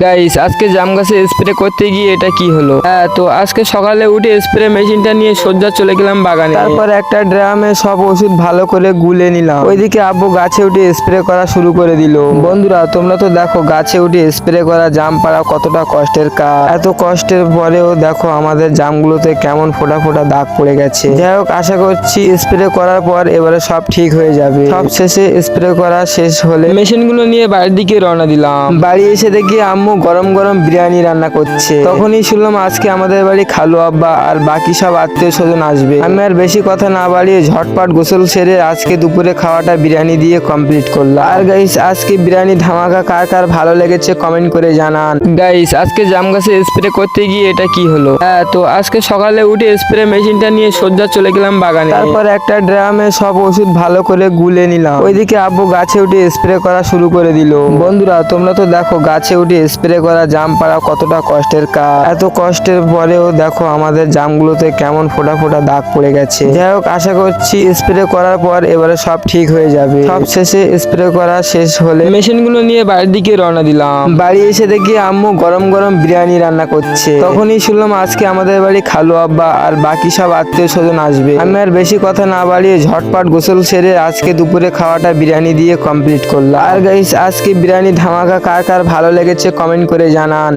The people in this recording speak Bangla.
গাইস আজকে জাম গাছে স্প্রে করতে গিয়ে এটা কি হলো। তো আজকে সকালে উঠে স্প্রে মেশিনটা নিয়ে সোজা চলে গেলাম বাগানে। তারপর একটা ড্রামে সব ওষুধ ভালো করে গুলে নিলাম। ওইদিকে আব্বু গাছে উঠে স্প্রে করা শুরু করে দিল। বন্ধুরা তোমরা তো দেখো গাছে উঠে স্প্রে করা জাম পাড়া কতটা কষ্টের কাজ। এত কষ্টের পরেও দেখো আমাদের জামগুলোতে কেমন ফোটা ফোটা দাগ পড়ে গেছে। যাই হোক আশা করছি স্প্রে করার পর এবারে সব ঠিক হয়ে যাবে। সব শেষে স্প্রে করা শেষ হলে মেশিনগুলো নিয়ে বাড়ির দিকে রওনা দিলাম। বাড়ি এসে দেখি আম্মু গরম গরম বিরিয়ানি রান্না করছে। তখনই শুনলাম আজকে আমাদের বাড়ি খালু আব্বা আর বাকি সব আত্মীয় স্বজন আসবে। আমি আর বেশি কথা না বাড়িয়ে ঝটপট গোসল সেরে আজকে দুপুরে খাওয়াটা বিরিয়ানি দিয়ে কমপ্লিট করলাম। আর গাইস আজকে বিরিয়ানি ধামাকা কার কার ভালো লেগেছে কমেন্ট করে জানান। গাইস আজকে জাম গাছে স্প্রে করতে গিয়ে এটা কি হলো। তো আজকে সকালে উঠে স্প্রে মেশিনটা নিয়ে সোজা চলে গেলাম বাগানে। তারপর একটা ড্রামে সব ওষুধ ভালো করে গুলে নিলাম। ওইদিকে আব্বু গাছে উঠে স্প্রে করা শুরু করে দিল। বন্ধুরা তোমরা তো দেখো গাছে উঠে স্প্রে করা জাম পাড়া কতটা কষ্টের কাজ। এত কষ্টের পরেও দেখো আমাদের জামগুলোতে কেমন ফোটা ফোটা দাগ পড়ে গেছে। যাই হোক আশা করছি স্প্রে করার পর এবারে সব ঠিক হয়ে যাবে। সব শেষে স্প্রে করা শেষ হলে মেশিনগুলো নিয়ে বাড়ির দিকে রওনা দিলাম। বাড়ি এসে দেখি আম্মু গরম গরম বিরিয়ানি রান্না করছে। তখনই শুনলাম আজকে আমাদের বাড়ি খালু আব্বা আর বাকি সব আত্মীয় স্বজন আসবে। আমি আর বেশি কথা না বাড়িয়ে ঝটপট গোসল সেরে আজকে দুপুরে খাওয়াটা বিরিয়ানি দিয়ে কমপ্লিট করলাম। আর গাইস আজকে বিরিয়ানি ধামাকা কার কার ভালো লেগেছে কমেন্ট করে জানান।